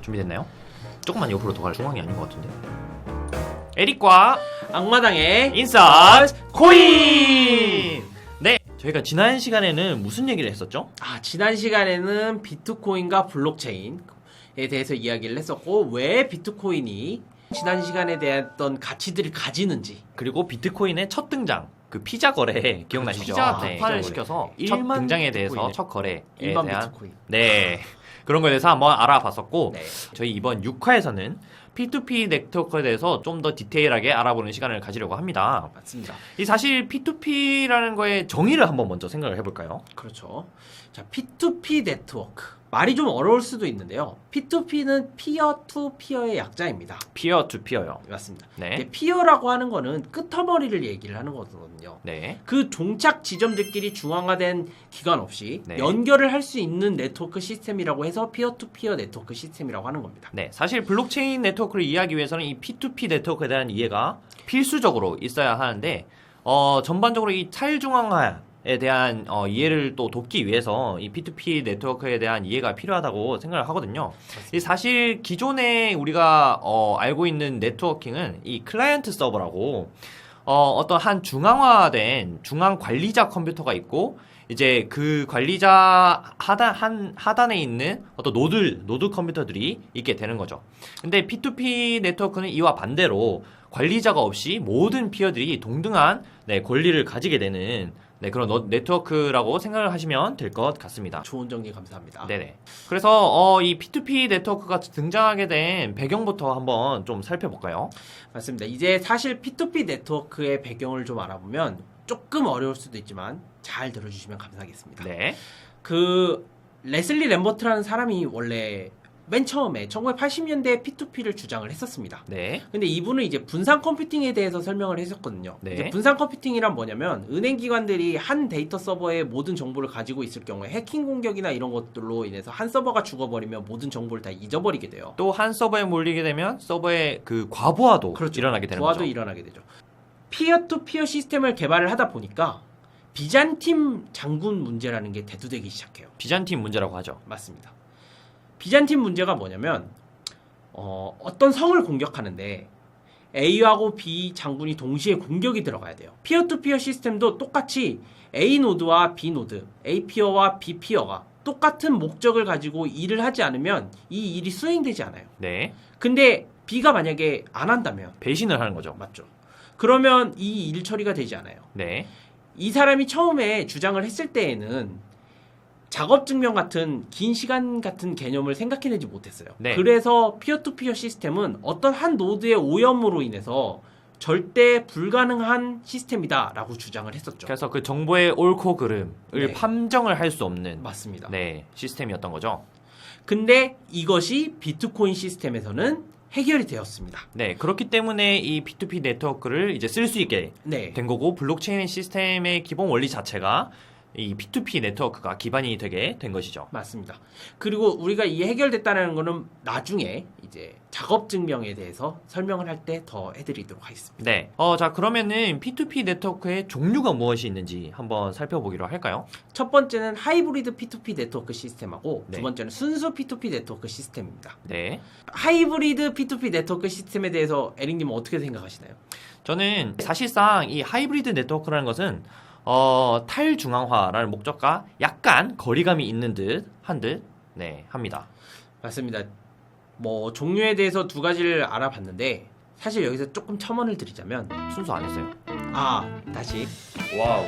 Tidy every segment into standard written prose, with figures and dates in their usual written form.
준비됐나요? 조금만 옆으로 더 갈 중앙이 아닌 것 같은데. 에릭과 악마당의 인싸 코인! 네, 저희가 지난 시간에는 무슨 얘기를 했었죠? 지난 시간에는 비트코인과 블록체인에 대해서 이야기를 했었고, 왜 비트코인이 지난 시간에 대했던 가치들을 가지는지, 그리고 비트코인의 첫 등장, 그 피자 거래 기억나시죠? 피자 네, 격파를 시켜서 첫 1만 등장에 대해서 비트코인을. 첫 거래에 일반 대한 비트코인. 네, 그런 거에 대해서 한번 알아봤었고, 네. 저희 이번 6화에서는 P2P 네트워크에 대해서 좀 더 디테일하게 알아보는 시간을 가지려고 합니다. 맞습니다. 이 사실 P2P라는 거의 정의를 한번 먼저 생각을 해볼까요? 그렇죠. 자, P2P 네트워크. 말이 좀 어려울 수도 있는데요. P2P는 피어 투 피어의 약자입니다. 피어 투 피어요. 맞습니다. 네. 피어라고 하는 거는 끄트머리를 얘기를 하는 거거든요. 네. 그 종착 지점들끼리 중앙화된 기관 없이 네. 연결을 할 수 있는 네트워크 시스템이라고 해서 피어 투 피어 네트워크 시스템이라고 하는 겁니다. 네. 사실 블록체인 네트워크를 이해하기 위해서는 이 P2P 네트워크에 대한 이해가 필수적으로 있어야 하는데, 전반적으로 이 탈중앙화에 대한 이해를 또 돕기 위해서 이 P2P 네트워크에 대한 이해가 필요하다고 생각을 하거든요. 이 사실 기존에 우리가 알고 있는 네트워킹은 이 클라이언트 서버라고 어떤 한 중앙화된 중앙 관리자 컴퓨터가 있고, 이제 그 관리자 하단에 있는 어떤 노드 컴퓨터들이 있게 되는 거죠. 근데 P2P 네트워크는 이와 반대로 관리자가 없이 모든 피어들이 동등한 권리를 가지게 되는 그런 네트워크라고 생각을 하시면 될 것 같습니다. 좋은 정리 감사합니다. 네네. 그래서 이 P2P 네트워크가 등장하게 된 배경부터 한번 좀 살펴볼까요? 맞습니다. 이제 사실 P2P 네트워크의 배경을 좀 알아보면 조금 어려울 수도 있지만 잘 들어주시면 감사하겠습니다. 네. 그 레슬리 램버트라는 사람이 원래 맨 처음에 1980년대에 P2P를 주장을 했었습니다. 네. 근데 이분은 이제 분산 컴퓨팅에 대해서 설명을 했었거든요. 네. 이제 분산 컴퓨팅이란 뭐냐면 은행 기관들이 한 데이터 서버에 모든 정보를 가지고 있을 경우에 해킹 공격이나 이런 것들로 인해서 한 서버가 죽어버리면 모든 정보를 다 잊어버리게 돼요. 또 한 서버에 몰리게 되면 서버의 그 과부하도 그렇죠. 일어나게 되는 부하도 거죠. 일어나게 되죠. 피어 투 피어 시스템을 개발을 하다 보니까 비잔팀 장군 문제라는 게 대두되기 시작해요. 비잔팀 문제라고 하죠. 맞습니다. 비잔팀 문제가 뭐냐면 어떤 성을 공격하는데 A하고 B 장군이 동시에 공격이 들어가야 돼요. 피어 투 피어 시스템도 똑같이 A 노드와 B 노드, A 피어와 B 피어가 똑같은 목적을 가지고 일을 하지 않으면 이 일이 수행되지 않아요. 네. 근데 B가 만약에 안 한다면 배신을 하는 거죠. 맞죠. 그러면 이 일 처리가 되지 않아요. 네. 이 사람이 처음에 주장을 했을 때에는 작업 증명 같은 긴 시간 같은 개념을 생각해내지 못했어요. 네. 그래서 피어 투 피어 시스템은 어떤 한 노드의 오염으로 인해서 절대 불가능한 시스템이다라고 주장을 했었죠. 그래서 그 정보의 옳고 그름을 네. 판정을 할 수 없는 맞습니다. 시스템이었던 거죠. 근데 이것이 비트코인 시스템에서는 해결이 되었습니다. 네, 그렇기 때문에 이 P2P 네트워크를 이제 쓸 수 있게 네. 된 거고, 블록체인 시스템의 기본 원리 자체가 이 P2P 네트워크가 기반이 되게 된 것이죠. 맞습니다. 그리고 우리가 이 해결됐다는 거는 나중에 이제 작업 증명에 대해서 설명을 할 때 더 해드리도록 하겠습니다. 네. 자, 그러면은 P2P 네트워크의 종류가 무엇이 있는지 한번 살펴보기로 할까요? 첫 번째는 하이브리드 P2P 네트워크 시스템하고 네. 두 번째는 순수 P2P 네트워크 시스템입니다. 네. 하이브리드 P2P 네트워크 시스템에 대해서 에릭님은 어떻게 생각하시나요? 저는 사실상 이 하이브리드 네트워크라는 것은 탈중앙화라는 목적과 약간 거리감이 있는 듯 합니다. 맞습니다. 뭐 종류에 대해서 두 가지를 알아봤는데 사실 여기서 조금 첨언을 드리자면 순수 안 했어요. 다시 와우.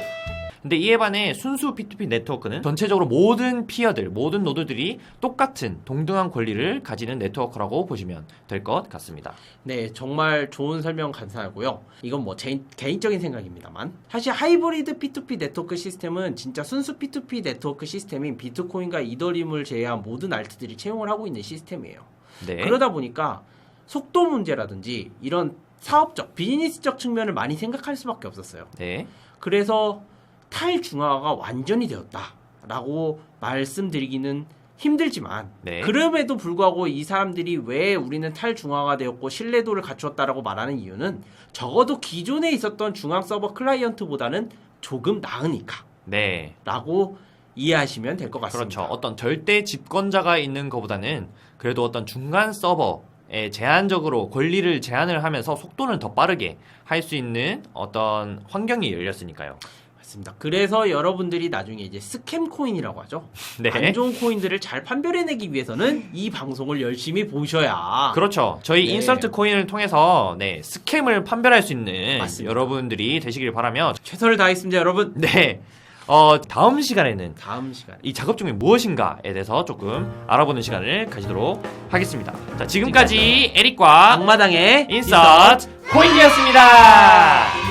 근데 이에 반해 순수 P2P 네트워크는 전체적으로 모든 피어들, 모든 노드들이 똑같은 동등한 권리를 가지는 네트워크라고 보시면 될 것 같습니다. 네, 정말 좋은 설명 감사하고요. 이건 뭐 제 개인적인 생각입니다만 사실 하이브리드 P2P 네트워크 시스템은 진짜 순수 P2P 네트워크 시스템인 비트코인과 이더리움을 제외한 모든 알트들이 채용을 하고 있는 시스템이에요. 네. 그러다 보니까 속도 문제라든지 이런 사업적, 비즈니스적 측면을 많이 생각할 수밖에 없었어요. 네. 그래서 탈중앙화가 완전히 되었다라고 말씀드리기는 힘들지만 네. 그럼에도 불구하고 이 사람들이 왜 우리는 탈중앙화 되었고 신뢰도를 갖추었다라고 말하는 이유는 적어도 기존에 있었던 중앙 서버 클라이언트보다는 조금 나으니까 네. 라고 이해하시면 될 것 같습니다. 그렇죠. 어떤 절대 집권자가 있는 것보다는 그래도 어떤 중간 서버에 제한적으로 권리를 제한을 하면서 속도는 더 빠르게 할 수 있는 어떤 환경이 열렸으니까요. 맞습니다. 그래서 여러분들이 나중에 이제 스캠 코인이라고 하죠. 네. 안 좋은 코인들을 잘 판별해내기 위해서는 이 방송을 열심히 보셔야. 그렇죠. 저희 네. 인서트 코인을 통해서 네, 스캠을 판별할 수 있는 맞습니다. 여러분들이 되시길 바라며 최선을 다하겠습니다, 여러분. 네. 다음 시간에는 다음 시간에. 이 작업 중이 무엇인가에 대해서 조금 알아보는 시간을 가지도록 하겠습니다. 자, 지금까지 에릭과 악마당의 인서트 코인이었습니다.